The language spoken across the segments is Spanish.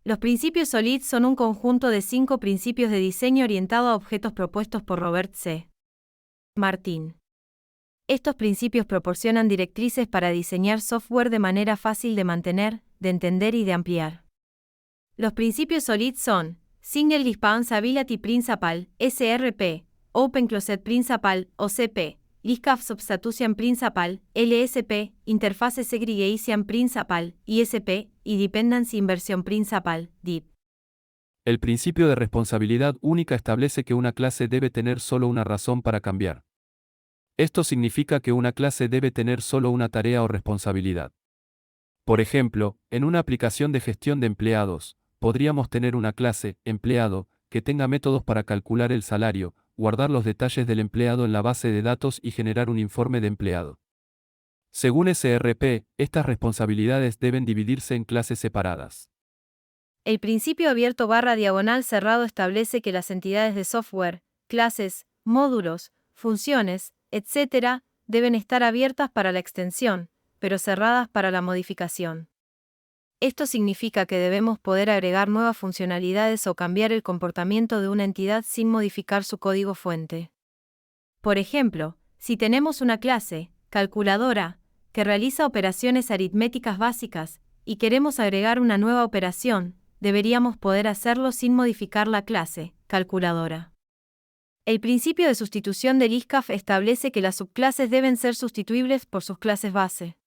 Los principios SOLID son un conjunto de 5 principios de diseño orientado a objetos propuestos por Robert C. Martin. Estos principios proporcionan directrices para diseñar software de manera fácil de mantener, de entender y de ampliar. Los principios SOLID son Single Responsibility Principle, SRP, Open Closet Principle, OCP, List of Substitution Principle, LSP, Interface Segregation Principle, ISP, y Dependency Inversion Principle, DIP. El principio de responsabilidad única establece que una clase debe tener solo una razón para cambiar. Esto significa que una clase debe tener solo una tarea o responsabilidad. Por ejemplo, en una aplicación de gestión de empleados, podríamos tener una clase, empleado, que tenga métodos para calcular el salario, guardar los detalles del empleado en la base de datos y generar un informe de empleado. Según SRP, estas responsabilidades deben dividirse en clases separadas. El principio abierto/diagonal cerrado establece que las entidades de software, clases, módulos, funciones, etc., deben estar abiertas para la extensión, pero cerradas para la modificación. Esto significa que debemos poder agregar nuevas funcionalidades o cambiar el comportamiento de una entidad sin modificar su código fuente. Por ejemplo, si tenemos una clase, calculadora, que realiza operaciones aritméticas básicas, y queremos agregar una nueva operación, deberíamos poder hacerlo sin modificar la clase, calculadora. El principio de sustitución de LISCAF establece que las subclases deben ser sustituibles por sus clases base.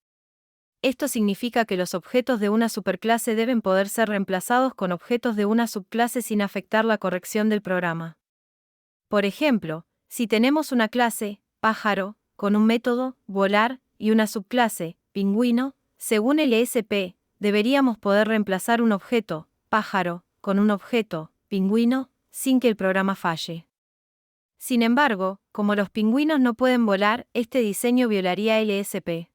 Esto significa que los objetos de una superclase deben poder ser reemplazados con objetos de una subclase sin afectar la corrección del programa. Por ejemplo, si tenemos una clase, pájaro, con un método, volar, y una subclase, pingüino, según el ESP, deberíamos poder reemplazar un objeto, pájaro, con un objeto, pingüino, sin que el programa falle. Sin embargo, como los pingüinos no pueden volar, este diseño violaría el ESP.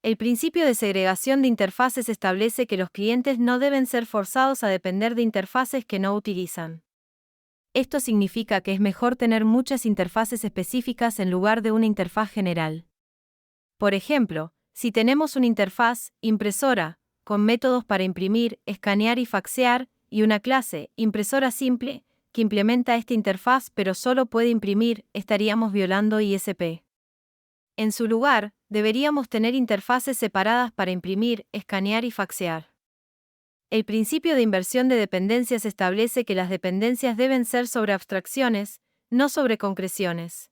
El principio de segregación de interfaces establece que los clientes no deben ser forzados a depender de interfaces que no utilizan. Esto significa que es mejor tener muchas interfaces específicas en lugar de una interfaz general. Por ejemplo, si tenemos una interfaz, impresora, con métodos para imprimir, escanear y faxear, y una clase, impresora simple, que implementa esta interfaz pero solo puede imprimir, estaríamos violando ISP. En su lugar, deberíamos tener interfaces separadas para imprimir, escanear y faxear. El principio de inversión de dependencias establece que las dependencias deben ser sobre abstracciones, no sobre concreciones.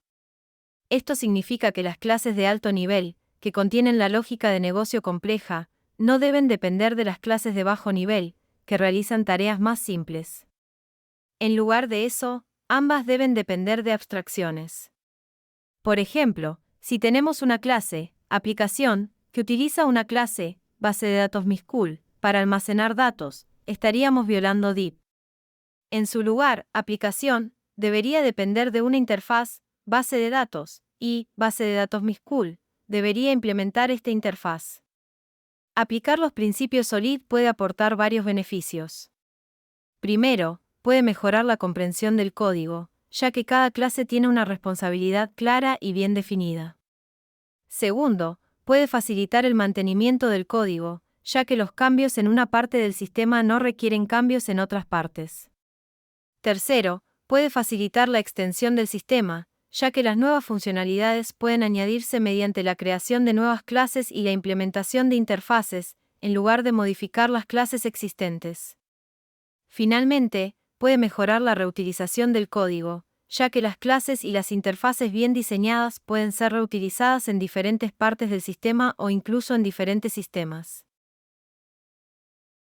Esto significa que las clases de alto nivel, que contienen la lógica de negocio compleja, no deben depender de las clases de bajo nivel, que realizan tareas más simples. En lugar de eso, ambas deben depender de abstracciones. Por ejemplo, si tenemos una clase, aplicación, que utiliza una clase, base de datos MySQL, para almacenar datos, estaríamos violando DIP. En su lugar, aplicación, debería depender de una interfaz, base de datos, y, base de datos MySQL, debería implementar esta interfaz. Aplicar los principios SOLID puede aportar varios beneficios. Primero, puede mejorar la comprensión del código, ya que cada clase tiene una responsabilidad clara y bien definida. Segundo, puede facilitar el mantenimiento del código, ya que los cambios en una parte del sistema no requieren cambios en otras partes. Tercero, puede facilitar la extensión del sistema, ya que las nuevas funcionalidades pueden añadirse mediante la creación de nuevas clases y la implementación de interfaces, en lugar de modificar las clases existentes. Finalmente, puede mejorar la reutilización del código, ya que las clases y las interfaces bien diseñadas pueden ser reutilizadas en diferentes partes del sistema o incluso en diferentes sistemas.